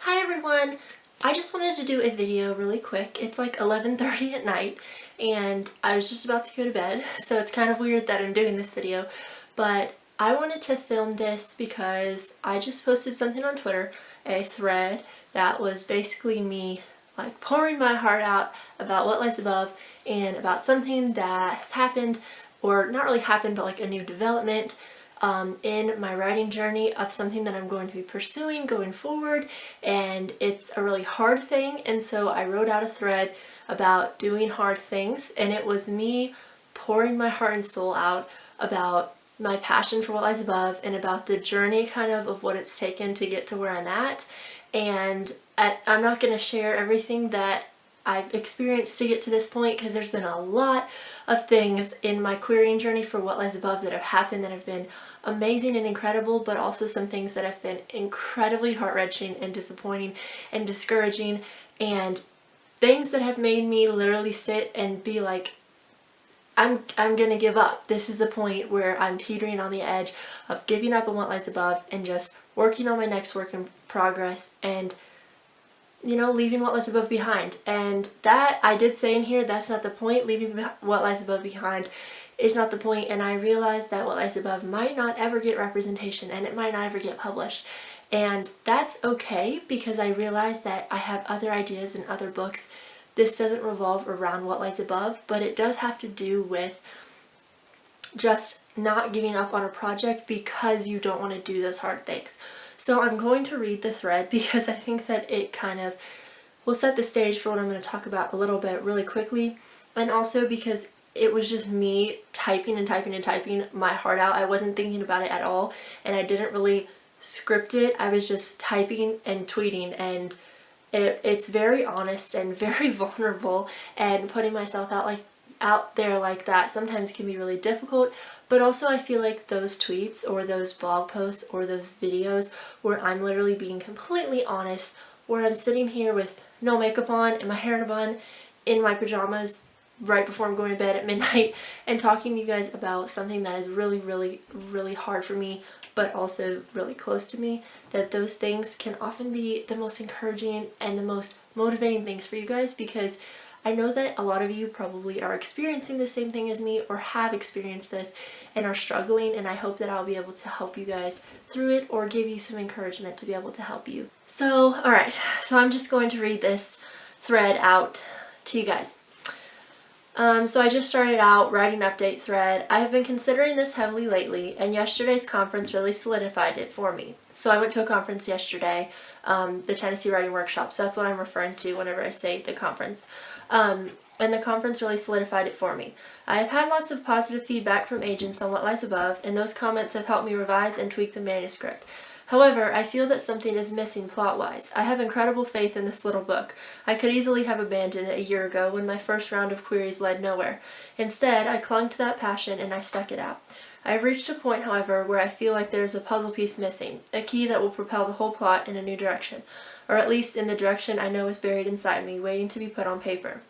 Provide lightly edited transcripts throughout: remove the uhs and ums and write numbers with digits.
Hi everyone! I just wanted to do a video really quick. It's like 11:30 at night and I was just about to go to bed, so it's kind of weird that I'm doing this video, but I wanted to film this because I just posted something on Twitter, a thread that was basically me like pouring my heart out about what lies above and about something that has happened, or not really happened, but like a new development in my writing journey of something that I'm going to be pursuing going forward, and it's a really hard thing. And so I wrote out a thread about doing hard things, and it was me pouring my heart and soul out about my passion for what lies above and about the journey kind of what it's taken to get to where I'm at. And I'm not going to share everything that I've experienced to get to this point, because there's been a lot of things in my querying journey for what lies above that have happened that have been amazing and incredible, but also some things that have been incredibly heart-wrenching and disappointing and discouraging, and things that have made me literally sit and be like, I'm gonna give up. This is the point where I'm teetering on the edge of giving up on what lies above and just working on my next work in progress, and leaving what lies above behind. And that, I did say in here, that's not the point. Leaving what lies above behind is not the point. And I realized that what lies above might not ever get representation, and it might not ever get published. And that's okay, because I realized that I have other ideas and other books. This doesn't revolve around what lies above, but it does have to do with just not giving up on a project because you don't want to do those hard things. So I'm going to read the thread because I think that it kind of will set the stage for what I'm going to talk about a little bit really quickly, and also because it was just me typing and typing and typing my heart out. I wasn't thinking about it at all, and I didn't really script it. I was just typing and tweeting, and it's very honest and very vulnerable, and putting myself out there like that sometimes can be really difficult. But also I feel like those tweets or those blog posts or those videos where I'm literally being completely honest, where I'm sitting here with no makeup on and my hair in a bun, in my pajamas, right before I'm going to bed at midnight, and talking to you guys about something that is really, really, really hard for me, but also really close to me, that those things can often be the most encouraging and the most motivating things for you guys, because I know that a lot of you probably are experiencing the same thing as me, or have experienced this and are struggling, and I hope that I'll be able to help you guys through it, or give you some encouragement to be able to help you. So, alright, so I'm just going to read this thread out to you guys. So I just started out writing an update thread. I have been considering this heavily lately, and yesterday's conference really solidified it for me. So I went to a conference yesterday, the Tennessee Writing Workshop, so that's what I'm referring to whenever I say the conference. And the conference really solidified it for me. I have had lots of positive feedback from agents on what lies above, and those comments have helped me revise and tweak the manuscript. However, I feel that something is missing plot-wise. I have incredible faith in this little book. I could easily have abandoned it a year ago when my first round of queries led nowhere. Instead, I clung to that passion and I stuck it out. I have reached a point, however, where I feel like there is a puzzle piece missing, a key that will propel the whole plot in a new direction, or at least in the direction I know is buried inside me, waiting to be put on paper.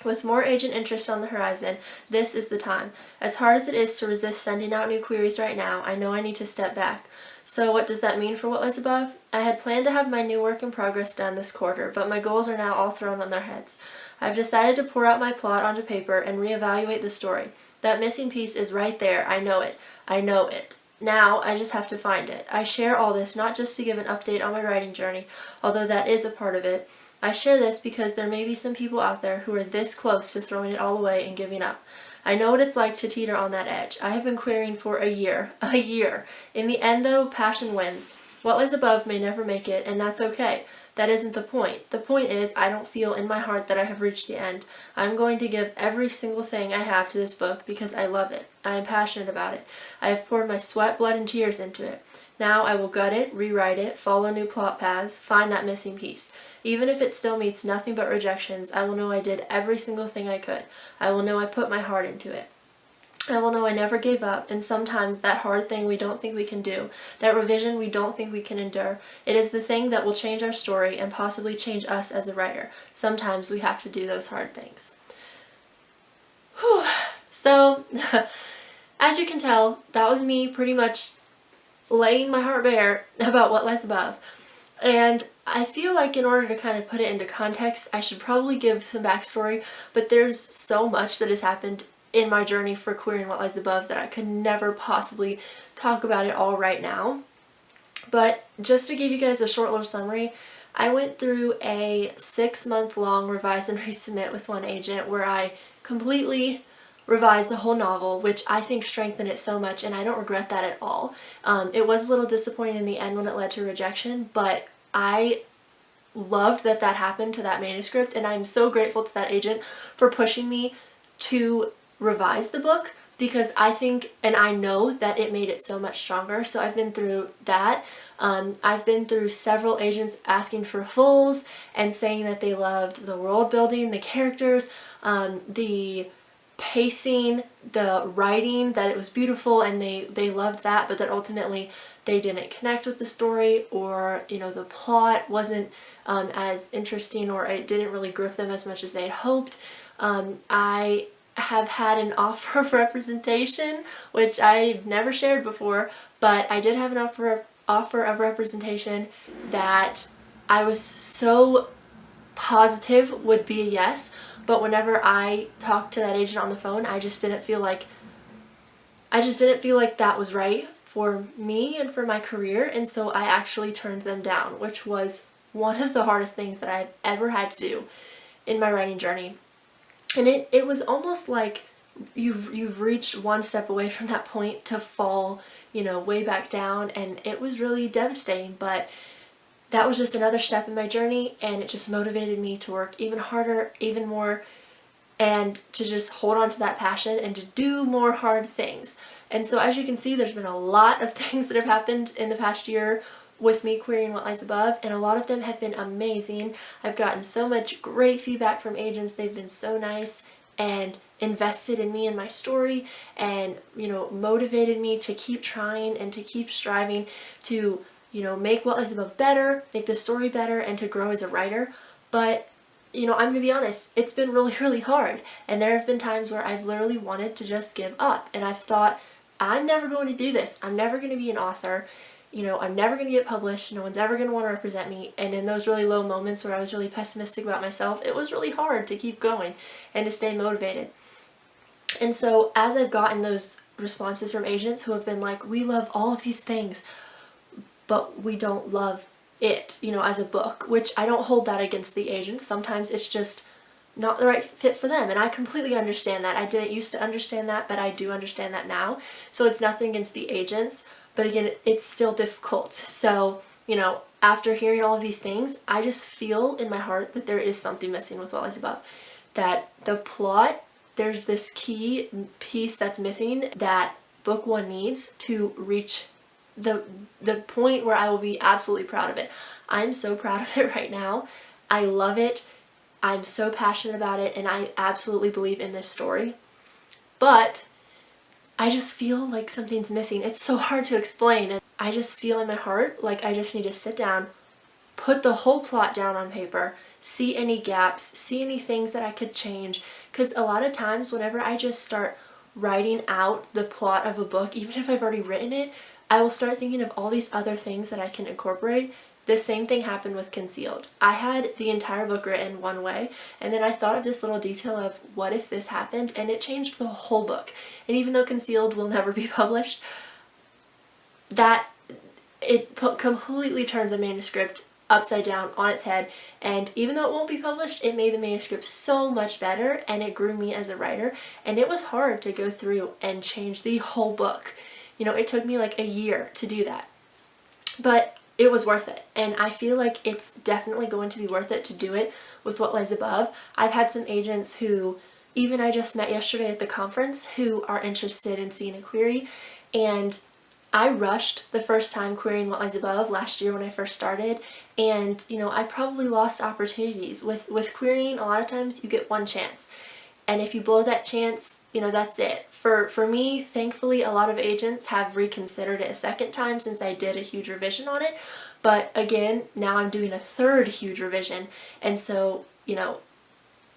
With more agent interest on the horizon, this is the time. As hard as it is to resist sending out new queries right now, I know I need to step back. So what does that mean for what lies above? I had planned to have my new work in progress done this quarter, but my goals are now all thrown on their heads. I've decided to pour out my plot onto paper and reevaluate the story. That missing piece is right there. I know it. I know it. Now, I just have to find it. I share all this not just to give an update on my writing journey, although that is a part of it. I share this because there may be some people out there who are this close to throwing it all away and giving up. I know what it's like to teeter on that edge. I have been querying for a year. A year. In the end, though, passion wins. What lies above may never make it, and that's okay. That isn't the point. The point is, I don't feel in my heart that I have reached the end. I'm going to give every single thing I have to this book because I love it. I am passionate about it. I have poured my sweat, blood, and tears into it. Now I will gut it, rewrite it, follow new plot paths, find that missing piece. Even if it still meets nothing but rejections, I will know I did every single thing I could. I will know I put my heart into it. I will know I never gave up, and sometimes that hard thing we don't think we can do, that revision we don't think we can endure, it is the thing that will change our story and possibly change us as a writer. Sometimes we have to do those hard things. Whew. So, as you can tell, that was me pretty much laying my heart bare about what lies above. And I feel like in order to kind of put it into context, I should probably give some backstory, but there's so much that has happened in my journey for Queering What Lies Above that I could never possibly talk about it all right now. But just to give you guys a short little summary, I went through a 6-month-long revise and resubmit with one agent where I completely revised the whole novel, which I think strengthened it so much, and I don't regret that at all. It was a little disappointing in the end when it led to rejection, but I loved that that happened to that manuscript, and I'm so grateful to that agent for pushing me to revise the book, because I think and I know that it made it so much stronger. So I've been through that. I've been through several agents asking for fulls and saying that they loved the world building, the characters, the pacing, the writing, that it was beautiful, and they loved that, but that ultimately they didn't connect with the story, or the plot wasn't as interesting, or it didn't really grip them as much as they had hoped. I have had an offer of representation, which I've never shared before, but I did have an offer of representation that I was so positive would be a yes, but whenever I talked to that agent on the phone, I just didn't feel like that was right for me and for my career, and so I actually turned them down, which was one of the hardest things that I've ever had to do in my writing journey. And it was almost like you've reached one step away from that point to fall, way back down, and it was really devastating, but that was just another step in my journey, and it just motivated me to work even harder, even more, and to just hold on to that passion and to do more hard things. And so as you can see, there's been a lot of things that have happened in the past year with me querying What Lies Above, and a lot of them have been amazing. I've gotten so much great feedback from agents. They've been so nice and invested in me and my story, and motivated me to keep trying and to keep striving to make What Lies Above better, make the story better, and to grow as a writer. But I'm going to be honest, it's been really, really hard, and there have been times where I've literally wanted to just give up, and I've thought, I'm never going to do this. I'm never going to be an author. I'm never going to get published. No one's ever going to want to represent me. And in those really low moments where I was really pessimistic about myself, it was really hard to keep going and to stay motivated. And so as I've gotten those responses from agents who have been like, we love all of these things, but we don't love it, as a book, which I don't hold that against the agents. Sometimes it's just not the right fit for them, and I completely understand that. I didn't used to understand that, but I do understand that now. So it's nothing against the agents, but again, it's still difficult. So, after hearing all of these things, I just feel in my heart that there is something missing with What Lies Above. That the plot, there's this key piece that's missing that book one needs to reach the point where I will be absolutely proud of it. I'm so proud of it right now. I love it. I'm so passionate about it, and I absolutely believe in this story. But I just feel like something's missing. It's so hard to explain, and I just feel in my heart like I just need to sit down, put the whole plot down on paper, see any gaps, see any things that I could change, because a lot of times whenever I just start writing out the plot of a book, even if I've already written it, I will start thinking of all these other things that I can incorporate. The same thing happened with Concealed. I had the entire book written one way, and then I thought of this little detail of what if this happened, and it changed the whole book. And even though Concealed will never be published, completely turned the manuscript upside down on its head, and even though it won't be published, it made the manuscript so much better, and it grew me as a writer. And it was hard to go through and change the whole book. It took me like a year to do that, but it was worth it, and I feel like it's definitely going to be worth it to do it with What Lies Above. I've had some agents who even I just met yesterday at the conference who are interested in seeing a query, and I rushed the first time querying What Lies Above last year when I first started, and I probably lost opportunities. With querying, a lot of times you get one chance, and if you blow that chance, that's it. For me, thankfully, a lot of agents have reconsidered it a second time since I did a huge revision on it. But again, now I'm doing a third huge revision. And so,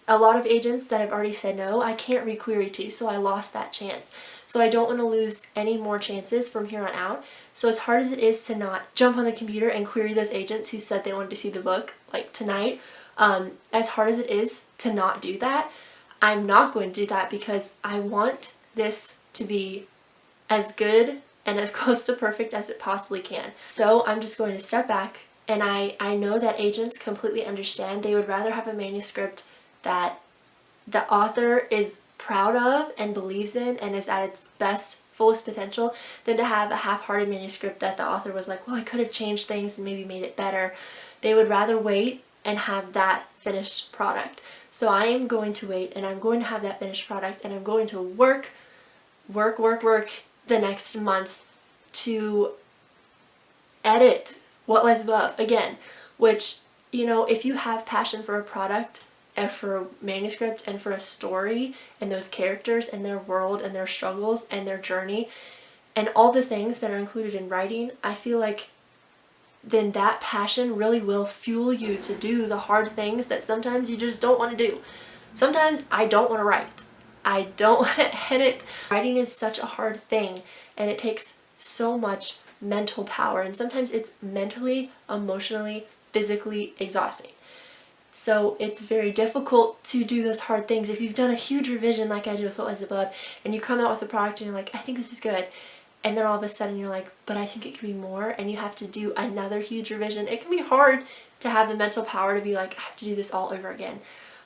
a lot of agents that have already said no, I can't requery to, so I lost that chance. So I don't want to lose any more chances from here on out. So as hard as it is to not jump on the computer and query those agents who said they wanted to see the book, like tonight, as hard as it is to not do that, I'm not going to do that because I want this to be as good and as close to perfect as it possibly can. So I'm just going to step back, and I know that agents completely understand. They would rather have a manuscript that the author is proud of and believes in and is at its best, fullest potential than to have a half-hearted manuscript that the author was like, well, I could have changed things and maybe made it better. They would rather wait and have that finished product. So I am going to wait, and I'm going to have that finished product, and I'm going to work the next month to edit What Lies Above again, which, you know, if you have passion for a product and for a manuscript and for a story and those characters and their world and their struggles and their journey and all the things that are included in writing, I feel like then that passion really will fuel you to do the hard things that sometimes you just don't want to do. Sometimes I don't want to write. I don't want to edit. Writing is such a hard thing, and it takes so much mental power, and sometimes it's mentally, emotionally, physically exhausting. So it's very difficult to do those hard things. If you've done a huge revision like I do with What Lies Above, and you come out with a product and you're like, I think this is good, and then all of a sudden you're like, but I think it could be more, and you have to do another huge revision. It can be hard to have the mental power to be like, I have to do this all over again.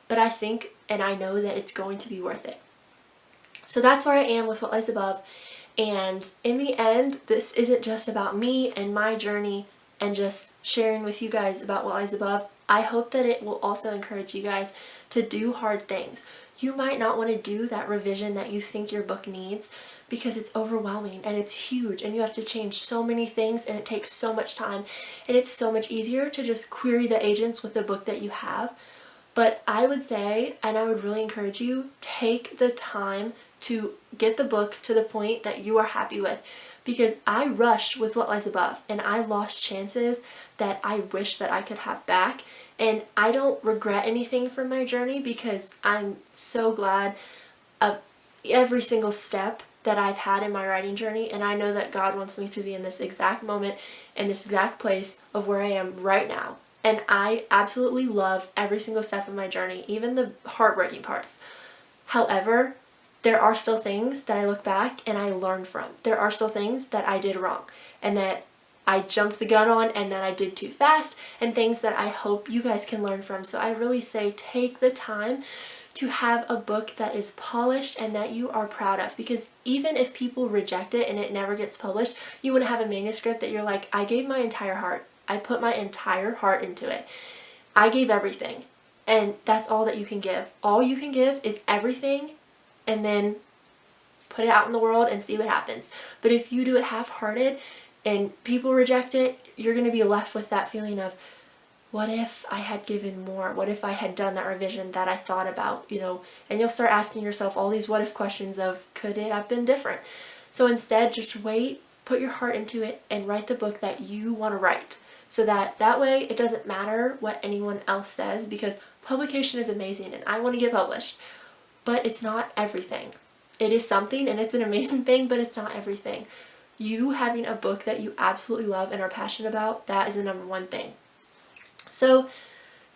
But I think, and I know that it's going to be worth it. So that's where I am with What Lies Above. And in the end, this isn't just about me and my journey and just sharing with you guys about What Lies Above. I hope that it will also encourage you guys to do hard things. You might not want to do that revision that you think your book needs because it's overwhelming and it's huge and you have to change so many things and it takes so much time, and it's so much easier to just query the agents with the book that you have. But I would say, and I would really encourage you, take the time to get the book to the point that you are happy with, because I rushed with What Lies Above and I lost chances that I wish that I could have back, and I don't regret anything from my journey because I'm so glad of every single step that I've had in my writing journey, and I know that God wants me to be in this exact moment, in this exact place of where I am right now. And I absolutely love every single step of my journey, even the heartbreaking parts. However, there are still things that I look back and I learn from. There are still things that I did wrong and that I jumped the gun on and that I did too fast, and things that I hope you guys can learn from. So I really say take the time to have a book that is polished and that you are proud of, because even if people reject it and it never gets published, you want to have a manuscript that you're like, I gave my entire heart. I put my entire heart into it. I gave everything. And that's all that you can give. All you can give is everything, and then put it out in the world and see what happens. But if you do it half-hearted and people reject it, you're going to be left with that feeling of, what if I had given more? What if I had done that revision that I thought about, you know? And you'll start asking yourself all these what if questions of, could it have been different? So instead, just wait, put your heart into it, and write the book that you want to write. So that way it doesn't matter what anyone else says, because publication is amazing and I want to get published. But it's not everything. It is something and it's an amazing thing, but it's not everything. You having a book that you absolutely love and are passionate about, that is the number one thing. So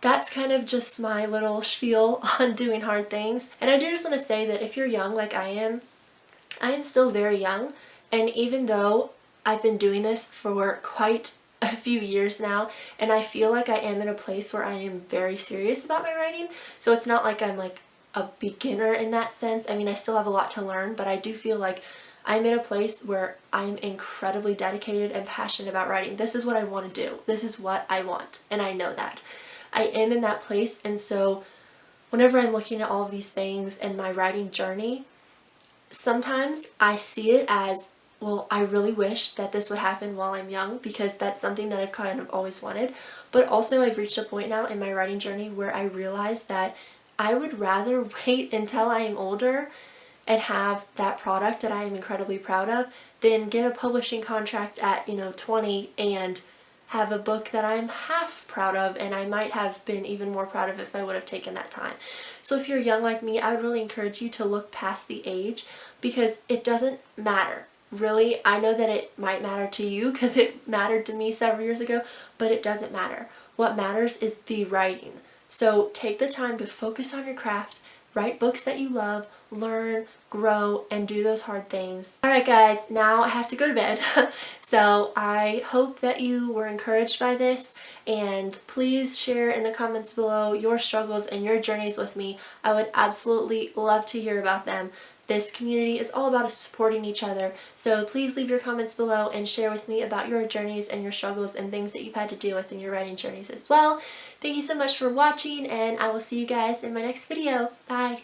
that's kind of just my little spiel on doing hard things. And I do just want to say that if you're young like I am still very young. And even though I've been doing this for quite a few years now, and I feel like I am in a place where I am very serious about my writing, so it's not like I'm like a beginner in that sense. I mean, I still have a lot to learn, but I do feel like I'm in a place where I'm incredibly dedicated and passionate about writing. This is what I want to do. This is what I want, and I know that. I am in that place, and so whenever I'm looking at all of these things and my writing journey, sometimes I see it as, well, I really wish that this would happen while I'm young, because that's something that I've kind of always wanted. But also I've reached a point now in my writing journey where I realize that I would rather wait until I am older and have that product that I am incredibly proud of than get a publishing contract at, 20 and have a book that I'm half proud of, and I might have been even more proud of if I would have taken that time. So if you're young like me, I would really encourage you to look past the age, because it doesn't matter. Really, I know that it might matter to you because it mattered to me several years ago, but it doesn't matter. What matters is the writing. So take the time to focus on your craft, write books that you love, learn, grow, and do those hard things. Alright guys, now I have to go to bed. So I hope that you were encouraged by this, and please share in the comments below your struggles and your journeys with me. I would absolutely love to hear about them. This community is all about us supporting each other, so please leave your comments below and share with me about your journeys and your struggles and things that you've had to deal with in your writing journeys as well. Thank you so much for watching, and I will see you guys in my next video. Bye!